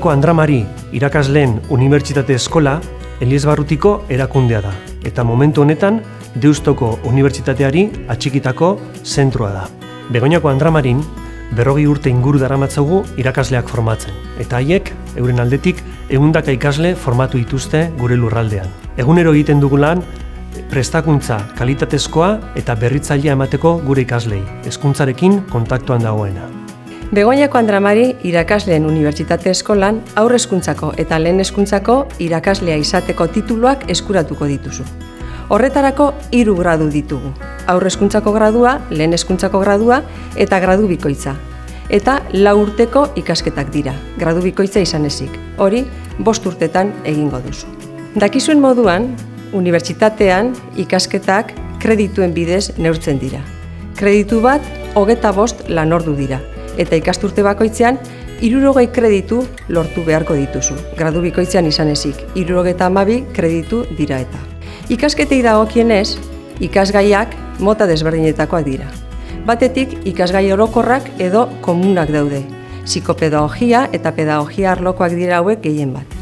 Begoñako Andramari irakasleen unibertsitate eskola Eliesbarrutiko erakundea da, eta momentu honetan Deustoko Unibertsitateari atxikitako zentroa da. Begoñako Andramarin 40 urte inguru daramatzagu irakasleak formatzen, eta haiek, euren aldetik, 100 ikasle formatu dituzte gure lurraldean. Egunero egiten dugu lan, prestakuntza kalitatezkoa eta berritzailea emateko gure ikaslei, hezkuntzarekin kontaktuan dagoena. Begoñako Andramari irakasleen unibertsitate eskolan haur hezkuntzako eta lehen hezkuntzako irakaslea izateko tituluak eskuratuko dituzu. Horretarako 3 gradu ditugu. Haur hezkuntzako gradua, lehen hezkuntzako gradua eta gradu bikoitza. Eta 4 urteko ikasketak dira, gradu bikoitza izan ezik. Hori 5 urtetan egingo duzu. Dakizuen moduan, unibertsitatean ikasketak kredituen bidez neurtzen dira. Kreditu bat 25 lanordu dira. Eta ikasturte bakoitzean 60 kreditu lortu beharko dituzu. Gradu bikoitzean izan ezik, 72 kreditu dira eta. Ikasketei dagokienez, ikasgaiak mota desberdinetakoak dira. Batetik, ikasgai orokorrak edo komunak daude. Psikopedagogia eta pedagogia arlokoak dira hauek gehien bat.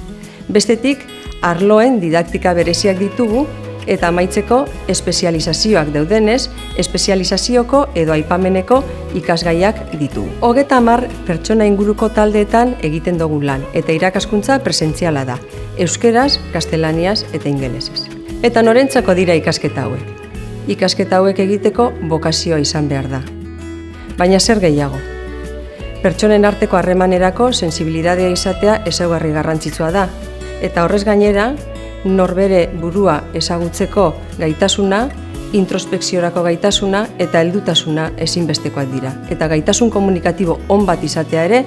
Bestetik, arloen didaktika bereziak ditugu, eta amaitzeko espezializazioak daudenez, espezializazioko edo aipameneko ikasgaiak ditugu. 30 pertsona inguruko taldeetan egiten dugun lan, eta irakaskuntza presentziala da, euskeraz, gaztelaniaz eta ingelesez. Eta norentzako dira ikasketa hauek? Ikasketa hauek egiteko bokazioa izan behar da. Baina zer gehiago? Pertsonen arteko harremanerako sensibilidadea izatea ezaugarri garrantzitsua da, eta horrez gainera, norbere burua ezagutzeko gaitasuna, introspekziorako gaitasuna eta heldutasuna ezinbestekoak dira. Eta gaitasun komunikatibo on bat izatea ere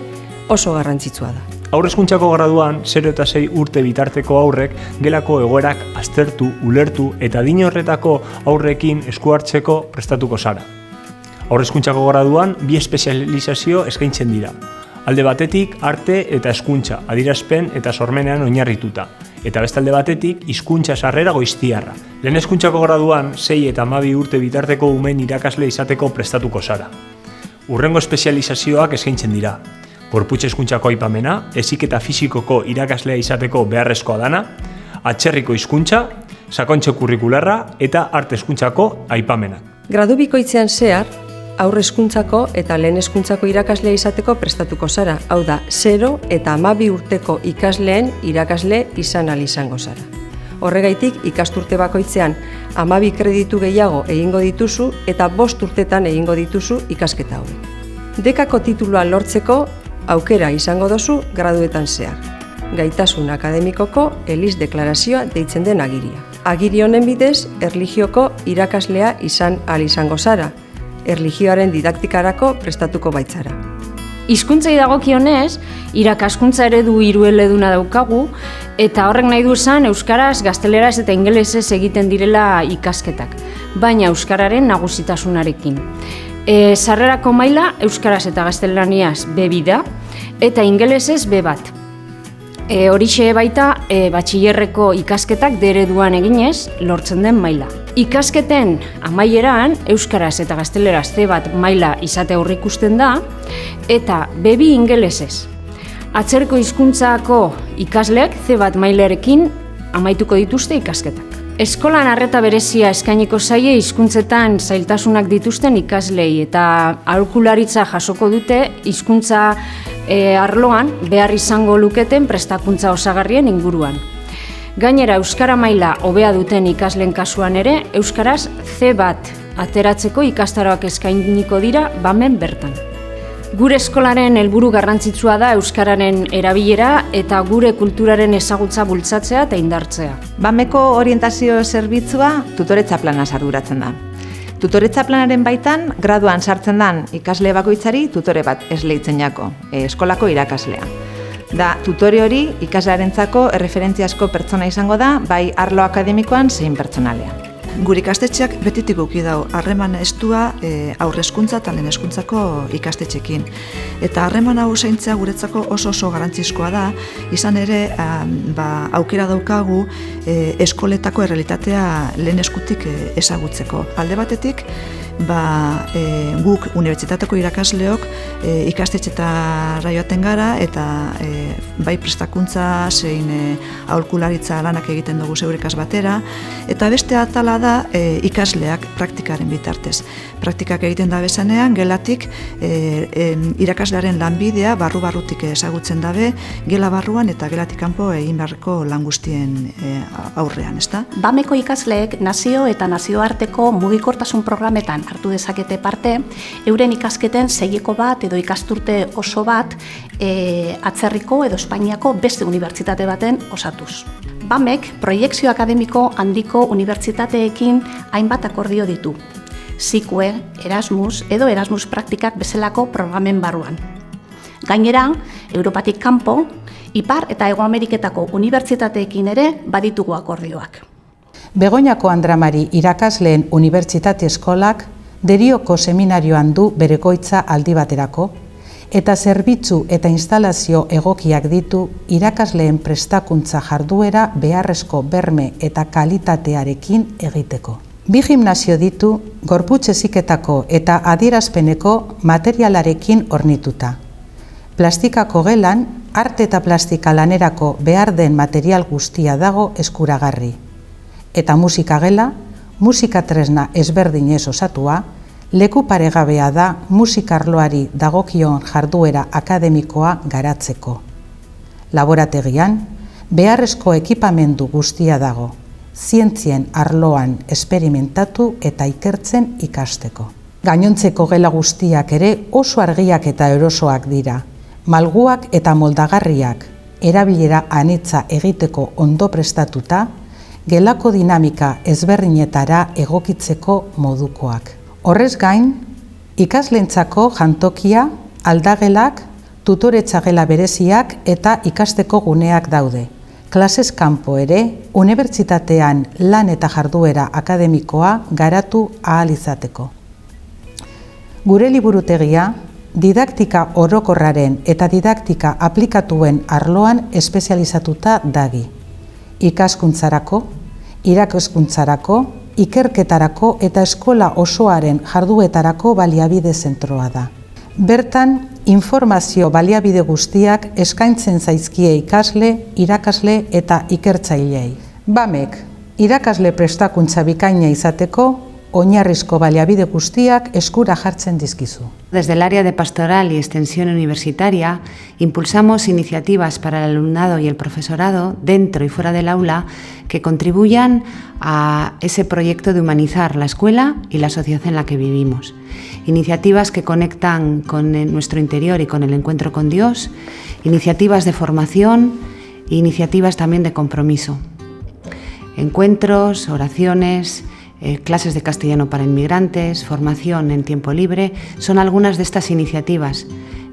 oso garrantzitsua da. Haur hezkuntzako graduan 0 eta 6 urte bitarteko haurrek gelako egoerak aztertu, ulertu eta adin horretako haurrekin esku hartzeko prestatuko zara. Haur hezkuntzako graduan 2 espezializazio eskaintzen dira. Alde batetik arte eta hezkuntza, adierazpen eta sormenean oinarrituta. Eta beste alde batetik hizkuntza sarrera goiztiarra. Lehen hezkuntzako graduan 6 eta 12 urte bitarteko umen irakasle izateko prestatuko zara. Hurrengo espezializazioak eskaintzen dira. Gorputz hezkuntzako aipamena, heziketa fisikoko irakaslea izateko beharrezkoa dana, atzerriko hizkuntza, sakontxe kurrikularra eta arte hezkuntzako aipamena. Gradu bikoitzean zehar, haur hezkuntzako eta lehen hezkuntzako irakaslea izateko prestatuko zara, hau da, 0 eta 12 urteko ikasleen irakasle izan ahal izango zara. Horregaitik, ikasturte bakoitzean 12 kreditu gehiago egingo dituzu eta 5 urtetan egingo dituzu ikasketa hauek. Dekako titulua lortzeko aukera izango dozu graduetan zehar. Gaitasun akademikoko Eliz deklarazioa deitzen den agiria. Agiri honen bidez, erlijioko irakaslea izan ahal izango zara, erlijioaren didaktikarako prestatuko baitzara. Hizkuntzei dagokionez, irakaskuntza eredu hirueleduna daukagu, eta horrek nahi du esan euskaraz, gazteleraz eta ingelesez egiten direla ikasketak, baina euskararen nagusitasunarekin. Sarrerako maila euskaraz eta gaztelaniaz B2 da, eta ingelesez B1. Horixe baita batxillerreko ikasketak D-ereduan eginez lortzen den maila. Ikasketen amaieran euskaraz eta gazteleraz C1 maila izate aurreikusten da, eta B2 ingelesez. Atzerriko hizkuntzako ikasleak C1 mailarekin amaituko dituzte ikasketak. Eskolan arreta berezia eskainiko zaie hizkuntzetan zailtasunak dituzten ikaslei eta aholkularitza jasoko dute hizkuntza arloan behar izango luketen prestakuntza osagarrien inguruan. Gainera, euskara maila hobea duten ikasleen kasuan ere, euskaraz C1 ateratzeko ikastaroak eskainiko dira bamen bertan. Gure eskolaren helburu garrantzitsua da euskararen erabilera eta gure kulturaren ezagutza bultzatzea eta indartzea. Bameko orientazio zerbitzua tutoretza plana arduratzen da. Tutoretza planaren baitan, graduan sartzen dan ikasle bakoitzari tutore bat esleitzen jako, eskolako irakaslea. Da, tutore hori ikaslearentzako erreferentziasko pertsona izango da, bai arlo akademikoan zein pertsonalean. Gure ikastetxeak betitik guki dau harreman estua haur hezkuntza eta lehen hezkuntzako ikastetxekin. Eta harreman hau zaintzea guretzako oso garrantzizkoa da, izan ere aukera daukagu eskoletako errealitatea lehen eskutik ezagutzeko. Alde batetik, guk unibertsitateko irakasleok ikastetxetara joaten gara eta bai prestakuntza zein aholkularitza lanak egiten dugu zeurikaz batera, eta beste atala da ikasleak praktikaren bitartez. Praktikak egiten da bezanean, gelatik irakaslearen lanbidea barru-barrutik ezagutzen dabe, gela barruan eta gelatik kanpo egin beharreko lan guztien aurrean, ezta? BAMeko ikasleek nazio eta nazioarteko mugikortasun programetan hartu dezakete parte, euren ikasketen segiko bat edo ikasturte oso bat atzerriko edo Espainiako beste unibertsitate baten osatuz. BAMek proiekzio akademiko handiko unibertsitateekin hainbat akordio ditu. SIKUE, Erasmus edo Erasmus praktikak bezalako programen barruan. Gainera, Europatik kanpo, Ipar eta Hego Ameriketako unibertsitateekin ere baditugu akordioak. Begoñako Andramari irakasleen unibertsitate eskolak Derioko seminarioan du bere egoitza aldi baterako, eta zerbitzu eta instalazio egokiak ditu irakasleen prestakuntza jarduera beharrezko berme eta kalitatearekin egiteko. Bi gimnasio ditu gorputz heziketako eta adierazpeneko materialarekin hornituta. Plastikako gelan, arte eta plastika lanerako behar den material guztia dago eskuragarri. Eta musika gela, musika tresna ezberdinez osatua, leku paregabea da musikarloari dagokion jarduera akademikoa garatzeko. Laborategian, beharrezko ekipamendu guztia dago, zientzien arloan esperimentatu eta ikertzen ikasteko. Gainontzeko gela guztiak ere oso argiak eta erosoak dira, malguak eta moldagarriak, erabilera anitza egiteko ondo prestatuta, gelako dinamika ezberdinetara egokitzeko modukoak. Horrez gain, ikaslentzako jantokia, aldagelak, tutoretzagela bereziak eta ikasteko guneak daude. Klasez kanpo ere, unibertsitatean lan eta jarduera akademikoa garatu ahal izateko. Gure liburutegia, didaktika orokorraren eta didaktika aplikatuen arloan espezializatuta dagi. Ikaskuntzarako, irakaskuntzarako, ikerketarako eta eskola osoaren jarduetarako baliabide zentroa da. Bertan, informazio baliabide guztiak eskaintzen zaizkie ikasle, irakasle eta ikertzailei. BAMek, irakasle prestakuntza bikaina izateko, oinarrizko baliabide guztiak eskura jartzen dizkizu. Desde el área de Pastoral y Extensión Universitaria impulsamos iniciativas para el alumnado y el profesorado dentro y fuera del aula que contribuyan a ese proyecto de humanizar la escuela y la sociedad en la que vivimos. Iniciativas que conectan con nuestro interior y con el encuentro con Dios, iniciativas de formación e iniciativas también de compromiso. Encuentros, oraciones, clases de castellano para inmigrantes, formación en tiempo libre, son algunas de estas iniciativas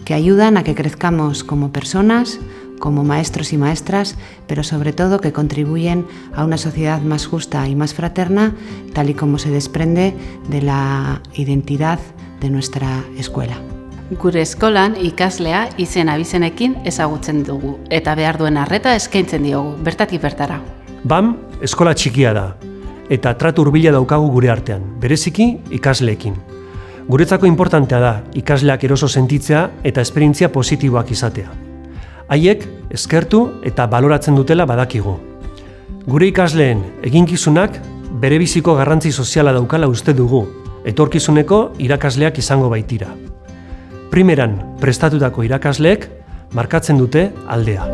que ayudan a que crezcamos como personas, como maestros y maestras, pero sobre todo que contribuyen a una sociedad más justa y más fraterna, tal y como se desprende de la identidad de nuestra escuela. Gure eskolan ikaslea izen abizenekin ezagutzen dugu eta behar duen arreta eskaintzen diogu, bertatik bertara. BAM eskola txikia da, eta tratu hurbila daukagu gure artean, bereziki ikasleekin. Guretzako importantea da ikasleak eroso sentitzea eta esperientzia positiboak izatea. Haiek eskertu eta baloratzen dutela badakigu. Gure ikasleen eginkizunak berebiziko garrantzi soziala daukala uste dugu, etorkizuneko irakasleak izango baitira. Primeran prestatutako irakasleek markatzen dute aldea.